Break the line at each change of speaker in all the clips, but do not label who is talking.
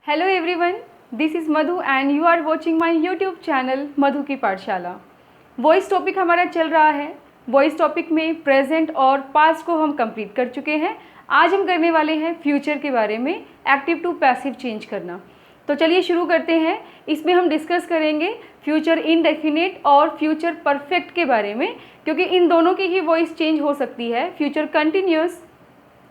Hello everyone, this is Madhu and you are watching my YouTube channel मधु की पाठशाला। Voice topic हमारा चल रहा है। वॉइस टॉपिक में प्रेजेंट और पास्ट को हम कंप्लीट कर चुके हैं। आज हम करने वाले हैं फ्यूचर के बारे में, एक्टिव टू पैसिव चेंज करना। तो चलिए शुरू करते हैं। इसमें हम डिस्कस करेंगे फ्यूचर इनडेफिनिट और फ्यूचर परफेक्ट के बारे में, क्योंकि इन दोनों की ही वॉइस चेंज हो सकती है। Future continuous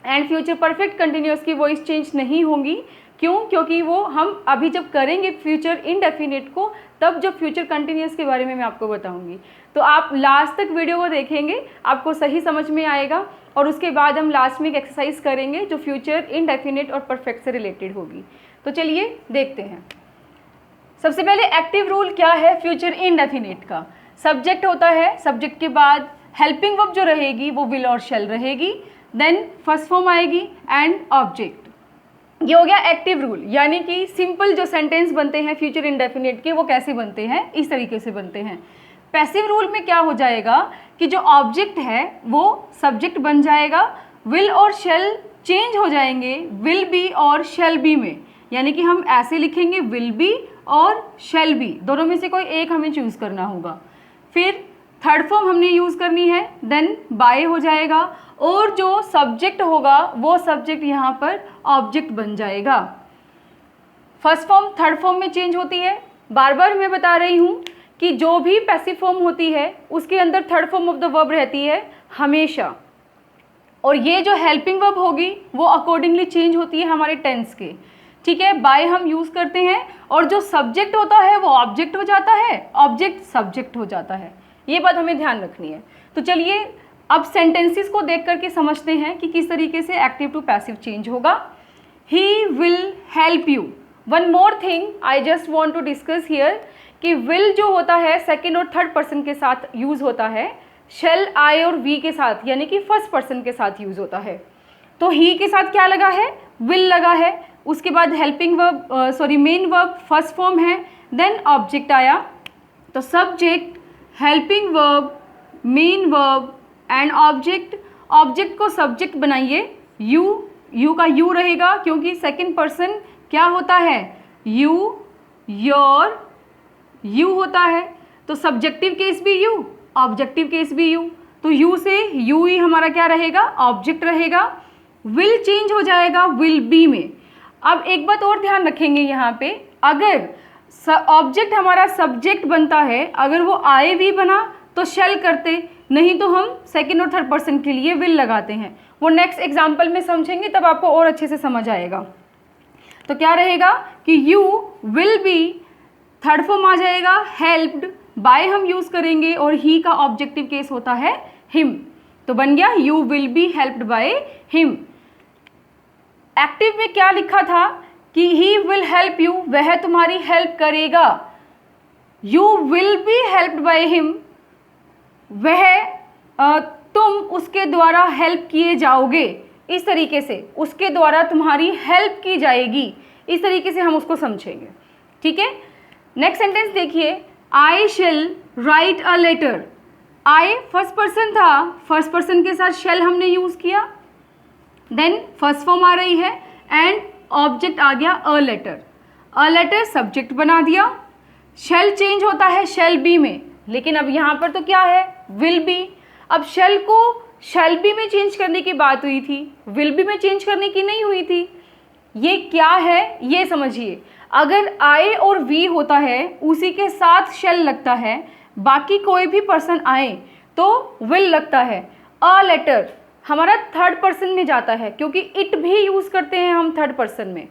and future perfect continuous की वॉइस चेंज नहीं होंगी। क्यों? क्योंकि वो हम अभी जब करेंगे फ्यूचर इनडेफिनिट को, तब जब फ्यूचर कंटिन्यूस के बारे में मैं आपको बताऊंगी। तो आप लास्ट तक वीडियो को देखेंगे, आपको सही समझ में आएगा। और उसके बाद हम लास्ट में एक एक्सरसाइज करेंगे जो फ्यूचर इनडेफिनिट और परफेक्ट से रिलेटेड होगी। तो चलिए देखते हैं। सबसे पहले एक्टिव रूल क्या है फ्यूचर इनडेफिनिट का। सब्जेक्ट होता है, सब्जेक्ट के बाद हेल्पिंग वर्ब जो रहेगी वो विल और शैल रहेगी, देन फर्स्ट फॉर्म आएगी एंड ऑब्जेक्ट। ये हो गया एक्टिव रूल, यानी कि सिंपल जो सेंटेंस बनते हैं फ्यूचर इनडेफिनिट के वो कैसे बनते हैं, इस तरीके से बनते हैं। पैसिव रूल में क्या हो जाएगा कि जो ऑब्जेक्ट है वो सब्जेक्ट बन जाएगा, विल और शेल चेंज हो जाएंगे विल बी और शेल बी में। यानी कि हम ऐसे लिखेंगे विल बी और शेल बी, दोनों में से कोई एक हमें चूज करना होगा। फिर थर्ड फॉर्म हमने यूज़ करनी है, देन बाय हो जाएगा और जो सब्जेक्ट होगा वो सब्जेक्ट यहाँ पर ऑब्जेक्ट बन जाएगा। फर्स्ट फॉर्म थर्ड फॉर्म में चेंज होती है। बार बार मैं बता रही हूँ कि जो भी पैसिव फॉर्म होती है उसके अंदर third form of the verb रहती है हमेशा। और ये जो हेल्पिंग वर्ब होगी वो अकॉर्डिंगली चेंज होती है हमारे टेंस के। ठीक है, बाय हम यूज़ करते हैं और जो सब्जेक्ट होता है वो ऑब्जेक्ट हो जाता है, ऑब्जेक्ट सब्जेक्ट हो जाता है। ये बात हमें ध्यान रखनी है। तो चलिए अब सेंटेंसेस को देख करके समझते हैं कि किस तरीके से एक्टिव टू पैसिव चेंज होगा। He will help you. One more thing I just want to discuss here कि विल जो होता है सेकेंड और थर्ड पर्सन के साथ यूज होता है, शेल आई और वी के साथ यानी कि फर्स्ट पर्सन के साथ यूज होता है। तो ही के साथ क्या लगा है, विल लगा है। उसके बाद helping verb main verb first form है, देन ऑब्जेक्ट आया। तो subject, helping verb, main verb and object. Object को सब्जेक्ट बनाइए, यू का यू रहेगा क्योंकि सेकंड पर्सन क्या होता है, यू, योर, यू होता है। तो सब्जेक्टिव केस भी यू, ऑब्जेक्टिव केस भी यू। तो यू से यू ही हमारा क्या रहेगा, ऑब्जेक्ट रहेगा। विल चेंज हो जाएगा विल बी में। अब एक बात और ध्यान रखेंगे यहाँ पे, अगर ऑब्जेक्ट हमारा सब्जेक्ट बनता है, अगर वो आए भी बना तो शेल करते, नहीं तो हम सेकेंड और थर्ड पर्सन के लिए विल लगाते हैं। वो नेक्स्ट एग्जाम्पल में समझेंगे तब आपको और अच्छे से समझ आएगा। तो क्या रहेगा कि you will be, third form आ जाएगा हेल्प्ड, बाय हम यूज करेंगे और ही का ऑब्जेक्टिव केस होता है हिम। तो बन गया you will B helped by him. Active में क्या लिखा था कि ही विल हेल्प यू, वह तुम्हारी हेल्प करेगा। You will B helped by him, वह तुम उसके द्वारा हेल्प किए जाओगे। इस तरीके से उसके द्वारा तुम्हारी हेल्प की जाएगी, इस तरीके से हम उसको समझेंगे। ठीक है, नेक्स्ट सेंटेंस देखिए, I shall write a letter. I first person था, फर्स्ट पर्सन के साथ शेल हमने यूज किया, देन फर्स्ट फॉर्म आ रही है एंड ऑब्जेक्ट आ गया a letter. A letter subject बना दिया। शेल चेंज होता है शेल बी में, लेकिन अब यहाँ पर तो क्या है, विल बी। अब शेल को शेल बी में चेंज करने की बात हुई थी, विल बी में चेंज करने की नहीं हुई थी। ये क्या है ये समझिए, अगर आई और वी होता है उसी के साथ शेल लगता है, बाकी कोई भी पर्सन आए तो विल लगता है। अ लेटर हमारा थर्ड पर्सन में जाता है क्योंकि इट भी यूज करते हैं हम थर्ड पर्सन में।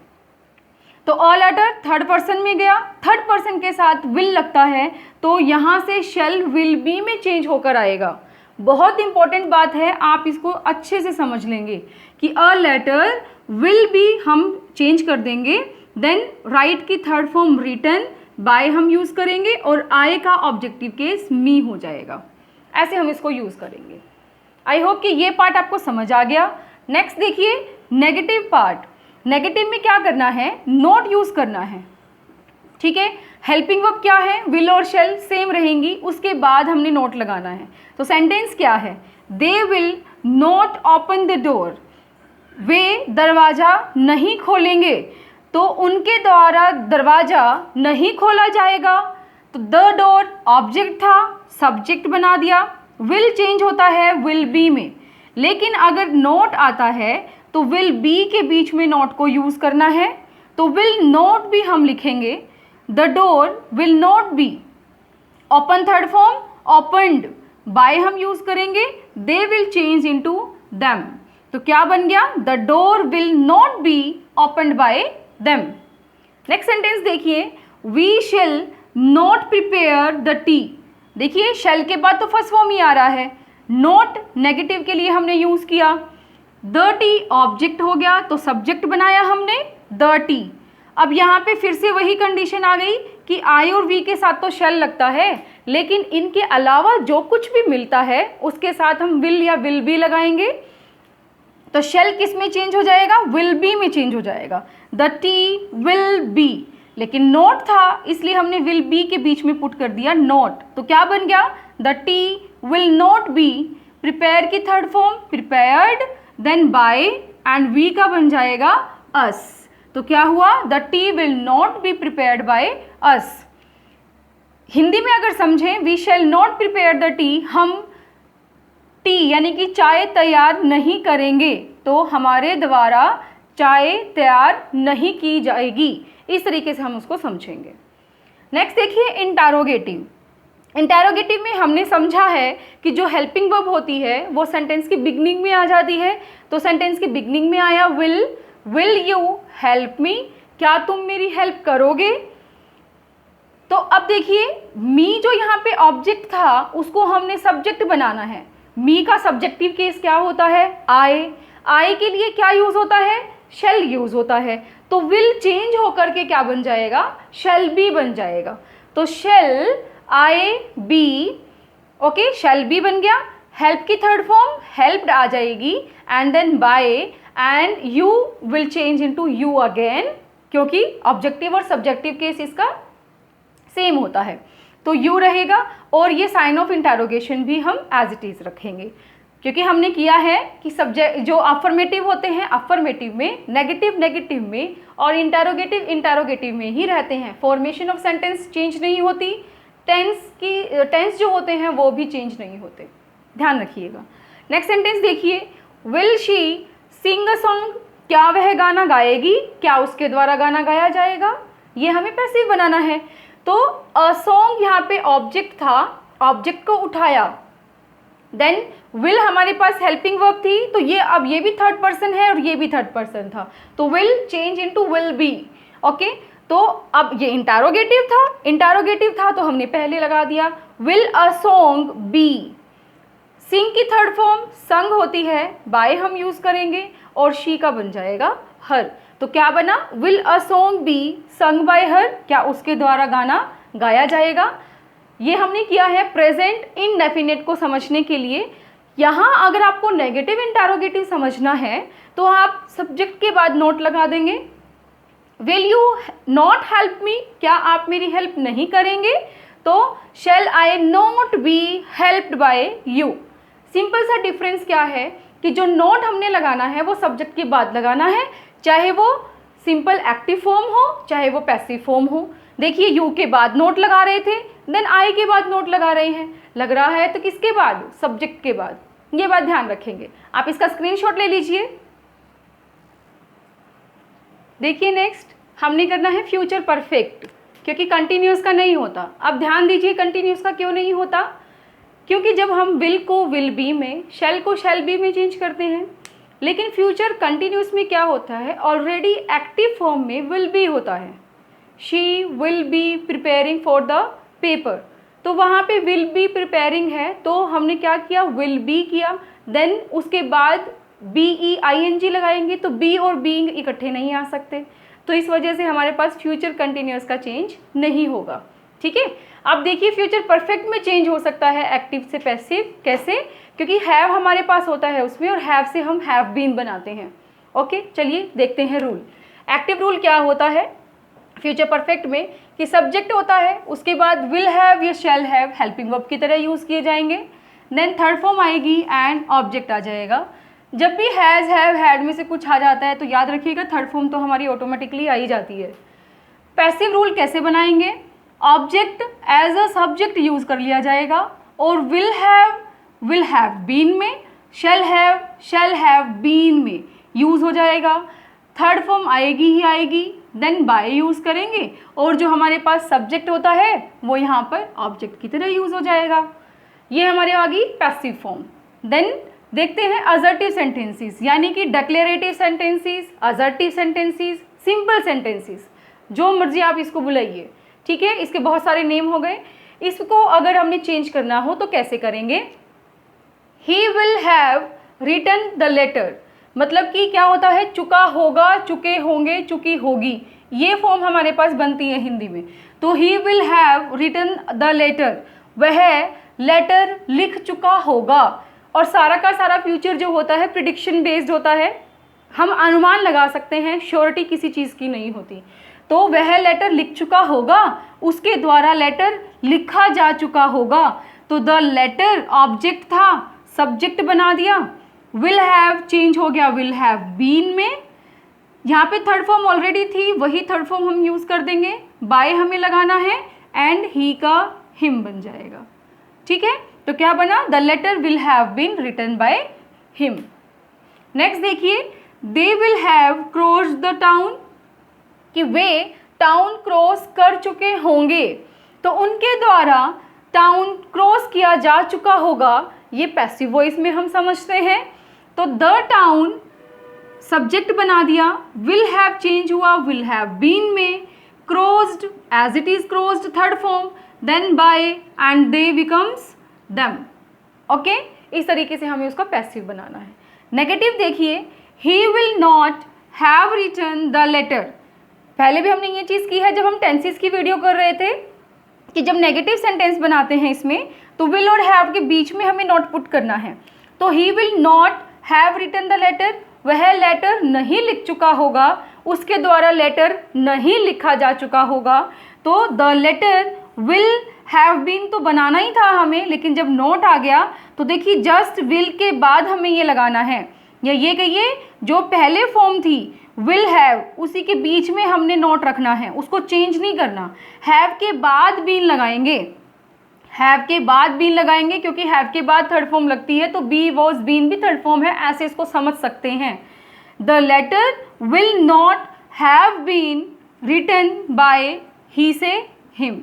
तो अ लेटर थर्ड पर्सन में गया, थर्ड पर्सन के साथ विल लगता है तो यहाँ से शेल विल बी में चेंज होकर आएगा। बहुत इंपॉर्टेंट बात है, आप इसको अच्छे से समझ लेंगे कि अ लेटर विल बी हम चेंज कर देंगे, देन राइट की थर्ड फॉर्म रिटन, बाय हम यूज़ करेंगे और आई का ऑब्जेक्टिव केस मी हो जाएगा। ऐसे हम इसको यूज़ करेंगे। आई होप कि ये पार्ट आपको समझ आ गया। नेक्स्ट देखिए नेगेटिव पार्ट। नेगेटिव में क्या करना है, नॉट यूज करना है। ठीक है, हेल्पिंग वर्ब क्या है, विल और शेल सेम रहेंगी, उसके बाद हमने नोट लगाना है। तो सेंटेंस क्या है, they will not open the door, वे दरवाज़ा नहीं खोलेंगे। तो तो उनके द्वारा दरवाज़ा नहीं खोला जाएगा। तो द डोर ऑब्जेक्ट था, सब्जेक्ट बना दिया। विल चेंज होता है विल बी में, लेकिन अगर नॉट आता है तो विल बी के बीच में नॉट को यूज़ करना है। तो विल नॉट भी हम लिखेंगे, the door will not be. Open third form opened, by हम यूज़ करेंगे, they will change into them. तो क्या बन गया, the door will not be opened by them. Next sentence देखिए, we shall not prepare the tea. देखिए shall के बाद तो फर्स्ट फॉर्म ही आ रहा है, नॉट नेगेटिव के लिए हमने यूज़ किया, द टी ऑब्जेक्ट हो गया तो सब्जेक्ट बनाया हमने द टी। अब यहाँ पे फिर से वही कंडीशन आ गई कि आई और वी के साथ तो शेल लगता है, लेकिन इनके अलावा जो कुछ भी मिलता है उसके साथ हम विल या विल बी लगाएंगे। तो शेल किस में चेंज हो जाएगा, विल बी में चेंज हो जाएगा, द टी विल बी। लेकिन नॉट था इसलिए हमने विल बी के बीच में पुट कर दिया नॉट। तो क्या बन गया, the tea will not be. Prepare की third form prepared, then by and we का बन जाएगा अस। तो क्या हुआ, the tea will not be prepared by us. Hindi में अगर समझें, we shall not prepare the tea, हम टी यानी कि चाय तैयार नहीं करेंगे, तो हमारे द्वारा चाय तैयार नहीं की जाएगी। इस तरीके से हम उसको समझेंगे। नेक्स्ट देखिए इंटरोगेटिव। इंटरोगेटिव में हमने समझा है कि जो हेल्पिंग वर्ब होती है वो सेंटेंस की बिगनिंग में आ जाती है। तो सेंटेंस की बिगनिंग में आया विल यू हेल्प मी, क्या तुम मेरी हेल्प करोगे। तो अब देखिए मी जो यहाँ पे ऑब्जेक्ट था उसको हमने सब्जेक्ट बनाना है। मी का सब्जेक्टिव केस क्या होता है, आई के लिए क्या यूज होता है, शेल यूज होता है। तो विल चेंज होकर के क्या बन जाएगा, शेल बी बन जाएगा। तो shall I be, okay shall be बन गया। हेल्प की थर्ड फॉर्म हेल्प्ड आ जाएगी and then by and you will change into you again, क्योंकि ऑब्जेक्टिव और सब्जेक्टिव केस इसका सेम होता है। तो यू रहेगा और ये साइन ऑफ इंटरोगेशन भी हम एज इट इज रखेंगे, क्योंकि हमने किया है कि सब्जेक्ट जो अफर्मेटिव होते हैं अफर्मेटिव में, नेगेटिव नेगेटिव में और इंटरोगेटिव में ही रहते हैं। फॉर्मेशन ऑफ सेंटेंस चेंज नहीं होती, टेंस जो होते हैं वो भी चेंज नहीं होते, ध्यान रखिएगा। नेक्स्ट सेंटेंस देखिए, will she Singh a song, क्या वह गाना गाएगी, क्या उसके द्वारा गाना गाया जाएगा, ये हमें पैसिव बनाना है। तो अ सॉन्ग यहाँ पे ऑब्जेक्ट था, ऑब्जेक्ट को उठाया, देन विल हमारे पास हेल्पिंग वर्ब थी, तो ये अब ये भी थर्ड पर्सन है और ये भी थर्ड पर्सन था, तो will change into will be. Okay, तो अब ये इंटरोगेटिव था तो हमने पहले लगा दिया विल अ सॉन्ग बी। सिंग की थर्ड फॉर्म संग होती है, बाय हम यूज करेंगे और शी का बन जाएगा हर। तो क्या बना, will a song be sung by her, क्या उसके द्वारा गाना गाया जाएगा। ये हमने किया है प्रेजेंट इनडेफिनेट को समझने के लिए। यहाँ अगर आपको नेगेटिव इंटरोगेटिव समझना है तो आप सब्जेक्ट के बाद नोट लगा देंगे। Will you not help me, क्या आप मेरी हेल्प नहीं करेंगे, तो shall I not be helped by you. Simple सा डिफरेंस क्या है कि जो नॉट हमने लगाना है वो सब्जेक्ट के बाद लगाना है, चाहे वो सिंपल एक्टिव फॉर्म हो चाहे वो पैसिव फॉर्म हो। देखिए यू के बाद नोट लगा रहे थे, देन आई के बाद नोट लगा रहे हैं, लग रहा है तो किसके बाद, सब्जेक्ट के बाद। ये बात ध्यान रखेंगे, आप इसका स्क्रीनशॉट ले लीजिए। देखिए नेक्स्ट हमने करना है फ्यूचर परफेक्ट, क्योंकि कंटिन्यूस का नहीं होता। अब ध्यान दीजिए कंटिन्यूस का क्यों नहीं होता, क्योंकि जब हम विल को विल बी में, शैल को शैल बी में चेंज करते हैं, लेकिन फ्यूचर कंटिन्यूस में क्या होता है, ऑलरेडी एक्टिव फॉर्म में विल बी होता है। She will be preparing for the paper, तो वहाँ पे विल बी प्रिपेयरिंग है तो हमने क्या किया, विल बी किया, देन उसके बाद BEING लगाएंगे तो बी और बीइंग इकट्ठे नहीं आ सकते, तो इस वजह से हमारे पास फ्यूचर कंटिन्यूस का चेंज नहीं होगा। ठीक है, अब देखिए फ्यूचर परफेक्ट में चेंज हो सकता है एक्टिव से पैसिव, कैसे, क्योंकि हैव हमारे पास होता है उसमें और हैव से हम हैव बीन बनाते हैं। ओके चलिए देखते हैं रूल। एक्टिव रूल क्या होता है फ्यूचर परफेक्ट में, कि सब्जेक्ट होता है, उसके बाद विल हैव या शैल हैव हेल्पिंग वर्ब की तरह यूज़ किए जाएंगे, देन थर्ड फॉर्म आएगी एंड ऑब्जेक्ट आ जाएगा, जब भी हैज़, हैव, हैड में से कुछ आ जाता है तो याद रखिएगा थर्ड फॉर्म तो हमारी ऑटोमेटिकली आ ही जाती है। पैसिव रूल कैसे बनाएंगे? Object as a subject use कर लिया जाएगा और विल हैव बीन में, शैल हैव बीन में यूज हो जाएगा। थर्ड फॉर्म आएगी ही आएगी, देन बाय यूज करेंगे और जो हमारे पास सब्जेक्ट होता है वो यहाँ पर ऑब्जेक्ट की तरह यूज हो जाएगा। ये हमारे आ गई पैसिव फॉर्म। देन देखते हैं असर्टिव सेंटेंसेस, यानी कि declarative sentences, assertive sentences, simple sentences, जो मर्जी आप इसको बुलाइए, ठीक है। इसके बहुत सारे नेम हो गए। इसको अगर हमने चेंज करना हो तो कैसे करेंगे? He will have written the letter, मतलब कि क्या होता है? चुका होगा, चुके होंगे, चुकी होगी, ये फॉर्म हमारे पास बनती है हिंदी में। तो he will have written the letter, वह लेटर लिख चुका होगा। और सारा का सारा फ्यूचर जो होता है प्रिडिक्शन बेस्ड होता है, हम अनुमान लगा सकते हैं, श्योरिटी किसी चीज़ की नहीं होती। तो वह लेटर लिख चुका होगा, उसके द्वारा लेटर लिखा जा चुका होगा। तो द लेटर ऑब्जेक्ट था, सब्जेक्ट बना दिया, विल हैव चेंज हो गया विल हैव बीन में। यहाँ पे थर्ड फॉर्म ऑलरेडी थी, वही थर्ड फॉर्म हम यूज़ कर देंगे, बाय हमें लगाना है एंड ही का हिम बन जाएगा, ठीक है। तो क्या बना? The letter will have been written by him. Next देखिए, they will have crossed the town, कि वे टाउन क्रॉस कर चुके होंगे, तो उनके द्वारा टाउन क्रॉस किया जा चुका होगा, ये पैसिव वॉइस में हम समझते हैं। तो द टाउन सब्जेक्ट बना दिया, विल हैव चेंज हुआ विल हैव बीन में, crossed as it is crossed third form, then by and they becomes them. Okay, इस तरीके से हमें उसका पैसिव बनाना है। नेगेटिव देखिए, he will not have written the letter. पहले भी हमने ये चीज़ की है जब हम टेंसेस की वीडियो कर रहे थे, कि जब नेगेटिव सेंटेंस बनाते हैं इसमें तो विल और हैव के बीच में हमें नॉट पुट करना है। तो he will not have written the letter, वह लेटर नहीं लिख चुका होगा, उसके द्वारा लेटर नहीं लिखा जा चुका होगा। तो the letter will have been तो बनाना ही था हमें, लेकिन जब नॉट आ गया तो देखिए जस्ट विल के बाद हमें ये लगाना है, या ये कहिए जो पहले फॉर्म थी विल हैव, उसी के बीच में हमने नॉट रखना है, उसको चेंज नहीं करना। हैव के बाद बीन लगाएंगे, हैव के बाद बीन लगाएंगे, क्योंकि हैव के बाद थर्ड फॉर्म लगती है, तो बी वॉज बीन भी थर्ड फॉर्म है, ऐसे इसको समझ सकते हैं। The letter will not have been written by he से हिम।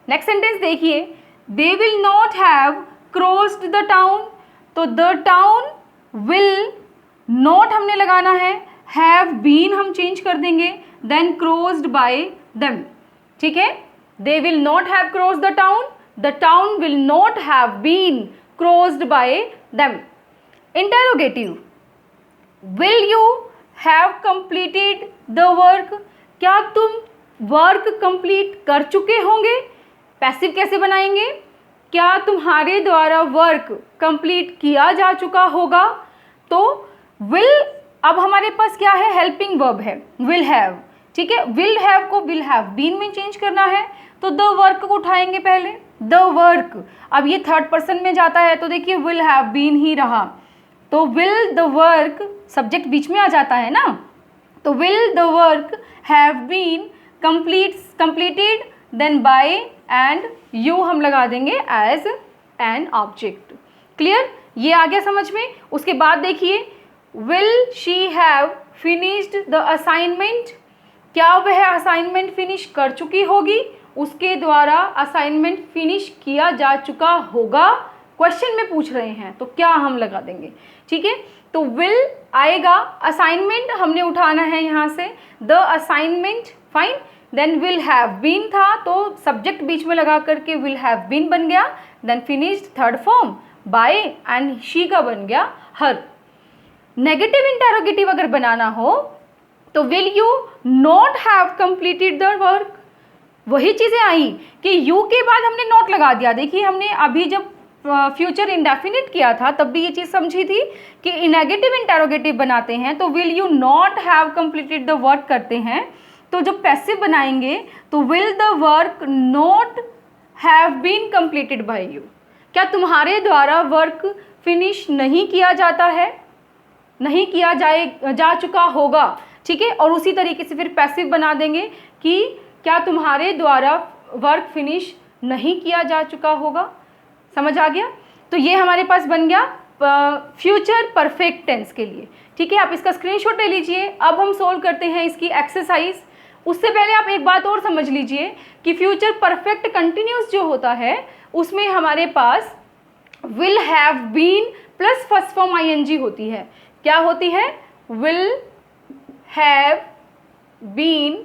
नेक्स्ट सेंटेंस देखिए, they will not have crossed the town, तो द टाउन विल नॉट हमने लगाना है, हैव बीन हम चेंज कर देंगे, देन क्रॉस्ड बाय देम, ठीक है। They will not have crossed the town, the town will not have been crossed by them. Interrogative, will you have completed the work, क्या तुम वर्क कंप्लीट कर चुके होंगे। पैसिव कैसे बनाएंगे? क्या तुम्हारे द्वारा वर्क कंप्लीट किया जा चुका होगा। तो विल, अब हमारे पास क्या है? हेल्पिंग वर्ब है विल हैव, ठीक है। विल हैव को विल हैव बीन में चेंज करना है, तो द वर्क को उठाएंगे पहले, द वर्क। अब ये थर्ड पर्सन में जाता है तो देखिए विल हैव बीन ही रहा, तो विल द वर्क, सब्जेक्ट बीच में आ जाता है ना, तो will the work have been completed, then by and you हम लगा देंगे एज एन ऑब्जेक्ट। क्लियर? ये आ गया समझ में। उसके बाद देखिए, will she have finished the assignment, क्या वह असाइनमेंट फिनिश कर चुकी होगी, उसके द्वारा असाइनमेंट फिनिश किया जा चुका होगा। क्वेश्चन में पूछ रहे हैं तो क्या हम लगा देंगे, ठीक है। तो विल आएगा, असाइनमेंट हमने उठाना है यहाँ से, the assignment, fine. Then will have been था तो सब्जेक्ट बीच में लगा करके विल हैव बीन बन गया, then finished third form, by and she का बन गया हर। नेगेटिव इंटरोगेटिव अगर बनाना हो तो will you not have completed the work, वही चीज़ें आई कि यू के बाद हमने नॉट लगा दिया। देखिए हमने अभी जब फ्यूचर इंडेफिनिट किया था तब भी ये चीज़ समझी थी कि नेगेटिव इंटरोगेटिव बनाते हैं तो will you not have completed the work करते हैं, तो जब पैसिव बनाएंगे तो will the work not have been completed by you, क्या तुम्हारे द्वारा वर्क फिनिश नहीं किया जाता है। नहीं किया जा चुका होगा, ठीक है। और उसी तरीके से फिर पैसिव बना देंगे कि क्या तुम्हारे द्वारा वर्क फिनिश नहीं किया जा चुका होगा। समझ आ गया? तो ये हमारे पास बन गया फ्यूचर परफेक्ट टेंस के लिए, ठीक है। आप इसका स्क्रीनशॉट ले लीजिए। अब हम सोल्व करते हैं इसकी एक्सरसाइज। उससे पहले आप एक बात और समझ लीजिए कि फ्यूचर परफेक्ट कंटिन्यूस जो होता है उसमें हमारे पास will have been plus first form ING होती है। क्या होती है? Will have been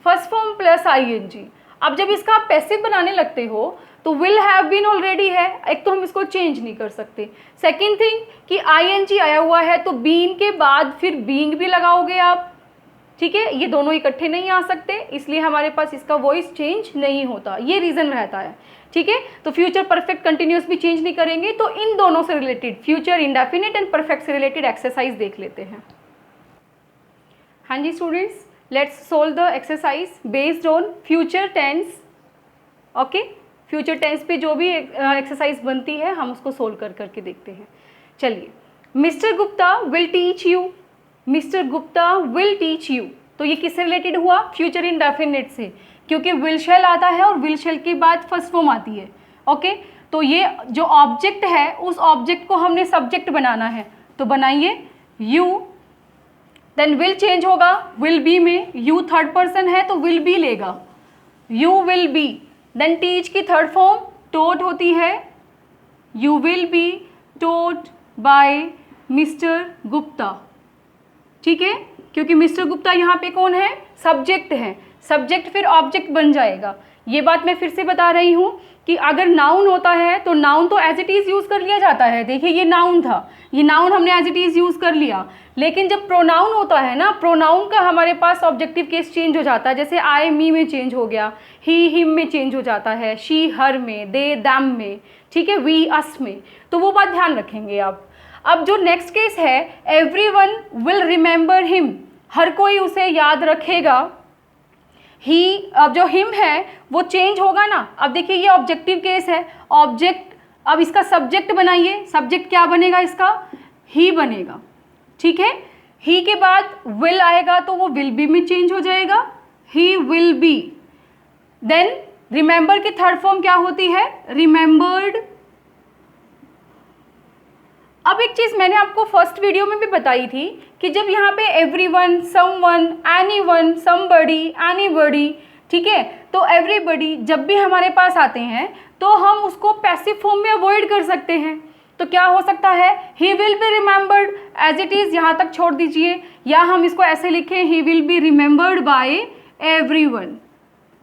first form plus ING. अब जब इसका आप पैसिव बनाने लगते हो तो विल हैव बीन ऑलरेडी है, एक तो हम इसको चेंज नहीं कर सकते। सेकेंड थिंग कि आईएनजी आया हुआ है तो बीन के बाद फिर बीइंग भी लगाओगे आप, ठीक है। ये दोनों इकट्ठे नहीं आ सकते, इसलिए हमारे पास इसका वॉइस चेंज नहीं होता, ये रीज़न रहता है, ठीक है। तो फ्यूचर परफेक्ट कंटिन्यूस भी चेंज नहीं करेंगे। तो इन दोनों से related future indefinite and perfect से रिलेटेड एक्सरसाइज देख लेते हैं। हाँ जी students, let's solve the exercise based on future tense. Okay, future tense पे जो भी एक्सरसाइज बनती है हम उसको सोल्व करके देखते हैं। चलिए, mister Gupta will teach you, mister Gupta will teach you, तो ये किससे रिलेटेड हुआ? फ्यूचर इंडेफिनिट से, क्योंकि विल शैल आता है और विल शैल के बाद फर्स्ट फॉर्म आती है। ओके, तो ये जो ऑब्जेक्ट है उस ऑब्जेक्ट को हमने सब्जेक्ट बनाना है, तो बनाइए यू, देन विल चेंज होगा विल बी में, यू थर्ड पर्सन है तो विल बी लेगा, you will be. Then teach की थर्ड फॉर्म टोट होती है, you will be taught by mister Gupta, ठीक है। क्योंकि मिस्टर गुप्ता यहाँ पे कौन है? सब्जेक्ट है, सब्जेक्ट फिर ऑब्जेक्ट बन जाएगा। ये बात मैं फिर से बता रही हूँ कि अगर नाउन होता है तो नाउन तो एज इट इज़ यूज़ कर लिया जाता है। देखिए ये नाउन था, ये नाउन हमने एज इट इज़ यूज़ कर लिया। लेकिन जब प्रोनाउन होता है ना, प्रोनाउन का हमारे पास ऑब्जेक्टिव केस चेंज हो जाता है। जैसे आई मी में चेंज हो गया, ही हिम में चेंज हो जाता है, शी हर में, दे दैम में, ठीक है, वी अस में। तो वो बात ध्यान रखेंगे आप। अब जो नेक्स्ट केस है, एवरीवन विल रिमेंबर हिम, हर कोई उसे याद रखेगा। ही, अब जो हिम है वो चेंज होगा ना। अब देखिए ये ऑब्जेक्टिव केस है, ऑब्जेक्ट, अब इसका सब्जेक्ट बनाइए, सब्जेक्ट क्या बनेगा इसका? ही बनेगा, ठीक है। ही के बाद विल आएगा तो वो विल बी में चेंज हो जाएगा, he will be. Then remember की थर्ड फॉर्म क्या होती है? रिमेंबर्ड। अब एक चीज़ मैंने आपको फर्स्ट वीडियो में भी बताई थी कि जब यहाँ पे everyone, someone, anyone, somebody, anybody, ठीक है, तो एवरीबडी जब भी हमारे पास आते हैं तो हम उसको पैसिव फॉर्म में अवॉइड कर सकते हैं। तो क्या हो सकता है? He will be remembered as it is, यहाँ तक छोड़ दीजिए, या हम इसको ऐसे लिखें he will be remembered by everyone.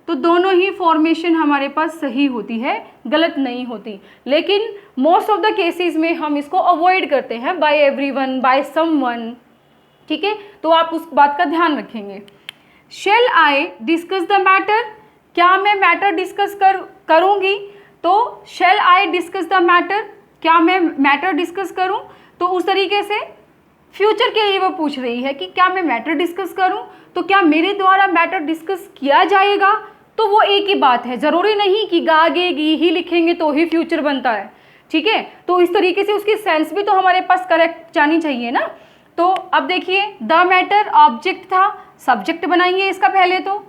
तो दोनों ही फॉर्मेशन हमारे पास सही होती है, गलत नहीं होती। लेकिन मोस्ट ऑफ द केसेस में हम इसको अवॉइड करते हैं, बाय एवरीवन, बाय समवन, ठीक है। तो आप उस बात का ध्यान रखेंगे। Shall I discuss the matter, क्या मैं मैटर डिस्कस करूँगी? तो shall I discuss the matter, क्या मैं मैटर डिस्कस करूँ? तो उस तरीके से फ्यूचर के लिए वो पूछ रही है कि क्या मैं मैटर डिस्कस करूँ, तो क्या मेरे द्वारा मैटर डिस्कस किया जाएगा? तो वो एक ही बात है, ज़रूरी नहीं कि गागेगी ही लिखेंगे तो ही फ्यूचर बनता है, ठीक है। तो इस तरीके से उसकी सेंस भी तो हमारे पास करेक्ट जानी चाहिए ना। तो अब देखिए द मैटर ऑब्जेक्ट था, सब्जेक्ट बनाइए इसका पहले। तो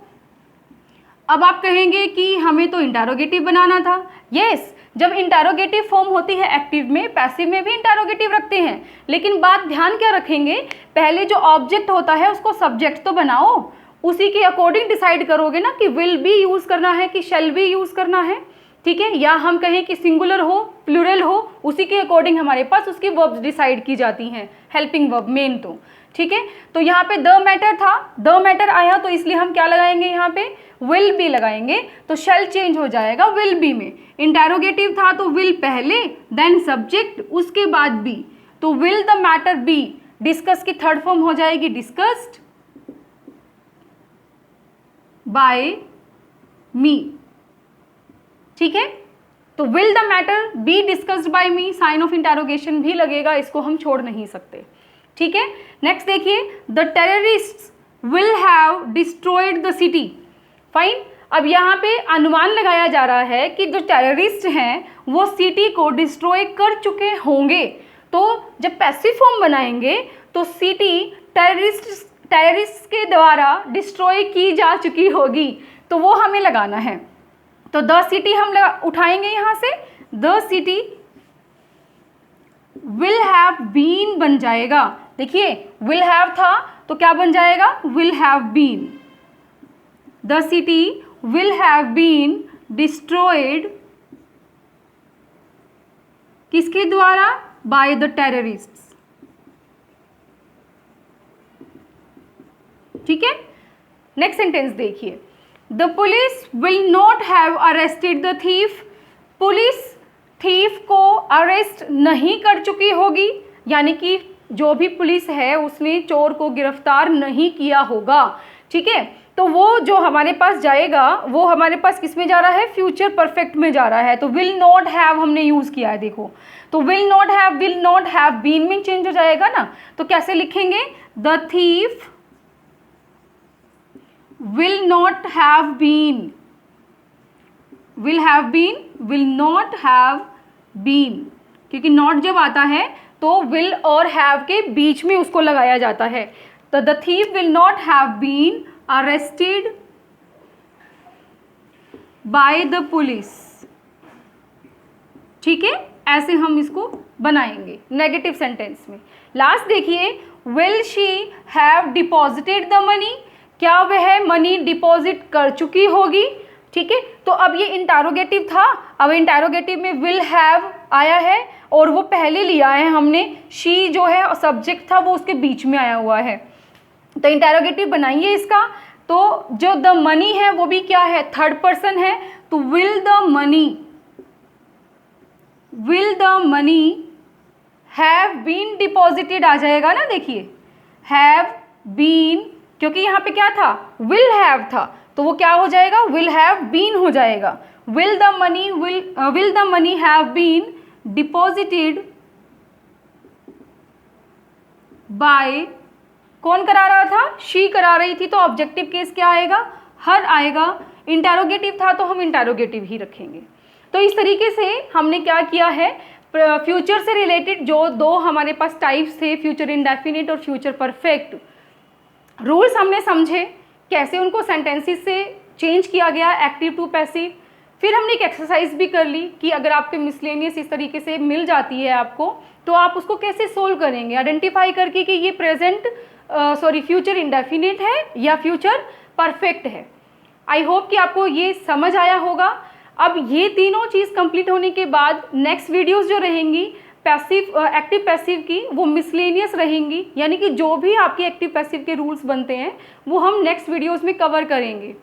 अब आप कहेंगे कि हमें तो इंटरोगेटिव बनाना था। यस, जब इंटरोगेटिव फॉर्म होती है एक्टिव में, पैसिव में भी इंटरोगेटिव रखते हैं, लेकिन बात ध्यान क्या रखेंगे, पहले जो ऑब्जेक्ट होता है उसको सब्जेक्ट तो बनाओ, उसी के अकॉर्डिंग डिसाइड करोगे ना कि विल बी यूज़ करना है कि शैल बी यूज़ करना है, ठीक है, या हम कहें कि सिंगुलर हो, प्लूरल हो, उसी के अकॉर्डिंग हमारे पास उसकी वर्ब्स डिसाइड की जाती हैं, हेल्पिंग वर्ब मेन तो, ठीक है। तो यहाँ पे द मैटर था, द मैटर आया तो इसलिए हम क्या लगाएंगे, यहाँ पे विल बी लगाएंगे, तो शैल चेंज हो जाएगा विल बी में। इंटरोगेटिव था तो विल पहले, देन सब्जेक्ट, उसके बाद बी, तो will the matter be. Discuss की थर्ड फॉर्म हो जाएगी डिस्कस्ड बाय मी, ठीक है। तो will the matter be discussed by me, sign of interrogation भी लगेगा, इसको हम छोड़ नहीं सकते, ठीक है। नेक्स्ट देखिए, the terrorists will have destroyed the city. Fine, अब यहाँ पे अनुमान लगाया जा रहा है कि जो टेररिस्ट हैं वो सिटी को डिस्ट्रॉय कर चुके होंगे। तो जब पैसिव फॉर्म बनाएंगे तो सिटी टेररिस्ट के द्वारा डिस्ट्रॉय की जा चुकी होगी, तो वो हमें लगाना है। तो द सिटी हम उठाएंगे यहाँ से, the city will have been बन जाएगा। देखिए विल हैव था तो क्या बन जाएगा, will have been. The city will have been destroyed किसके द्वारा, बाय द टेररिस्ट्स। ठीक है, नेक्स्ट सेंटेंस देखिए, the police will not have arrested the thief. Police thief को अरेस्ट नहीं कर चुकी होगी, यानी कि जो भी पुलिस है उसने चोर को गिरफ्तार नहीं किया होगा। ठीक है, तो वो जो हमारे पास जाएगा वो हमारे पास किस में जा रहा है, फ्यूचर परफेक्ट में जा रहा है। तो विल नॉट हैव हमने यूज़ किया है, देखो तो विल नॉट हैव बीन में चेंज हो जाएगा ना। तो कैसे लिखेंगे, the thief will not have been, will have been, will not have been, क्योंकि नॉट जब आता है तो विल और हैव के बीच में उसको लगाया जाता है। तो the thief will not have been arrested by the police. ठीक है, ऐसे हम इसको बनाएंगे नेगेटिव सेंटेंस में। लास्ट देखिए, will she have deposited the money, क्या वह मनी डिपॉजिट कर चुकी होगी। ठीक है, तो अब ये इंटरोगेटिव था, अब इंटरोगेटिव में विल हैव आया है और वो पहले लिया है हमने, शी जो है सब्जेक्ट था वो उसके बीच में आया हुआ है। तो इंटरोगेटिव बनाइए इसका, तो जो द मनी है वो भी क्या है, थर्ड पर्सन है, तो will the money have been deposited आ जाएगा ना। देखिए हैव बीन, क्योंकि यहाँ पे क्या था, विल हैव था, तो वो क्या हो जाएगा, विल हैव बीन हो जाएगा। Will the money have been deposited by, कौन करा रहा था, शी करा रही थी, तो ऑब्जेक्टिव केस क्या आएगा, हर आएगा। इंटरोगेटिव था तो हम इंटरोगेटिव ही रखेंगे। तो इस तरीके से हमने क्या किया है, फ्यूचर से रिलेटेड जो दो हमारे पास टाइप्स थे, फ्यूचर इंडेफिनिट और फ्यूचर परफेक्ट, रूल्स हमने समझे, कैसे उनको सेंटेंसेस से चेंज किया गया एक्टिव टू पैसिव। फिर हमने एक एक्सरसाइज भी कर ली कि अगर आपके मिसलेनियस इस तरीके से मिल जाती है आपको, तो आप उसको कैसे सोल्व करेंगे, आइडेंटिफाई करके कि ये फ्यूचर इंडेफिनिट है या फ्यूचर परफेक्ट है। आई होप कि आपको ये समझ आया होगा। अब ये तीनों चीज़ कंप्लीट होने के बाद नेक्स्ट वीडियोस जो रहेंगी एक्टिव पैसिव की, वो मिसलेनियस रहेंगी, यानी कि जो भी आपके एक्टिव पैसिव के रूल्स बनते हैं वो हम नेक्स्ट वीडियोस में कवर करेंगे।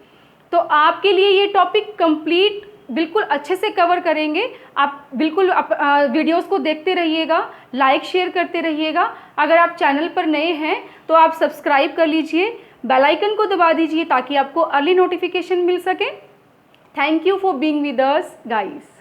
तो आपके लिए ये टॉपिक कंप्लीट बिल्कुल अच्छे से कवर करेंगे। आप बिल्कुल वीडियोस को देखते रहिएगा, लाइक शेयर करते रहिएगा। अगर आप चैनल पर नए हैं तो आप सब्सक्राइब कर लीजिए, बेल आइकन को दबा दीजिए ताकि आपको अर्ली नोटिफिकेशन मिल सके। Thank you for being with us guys.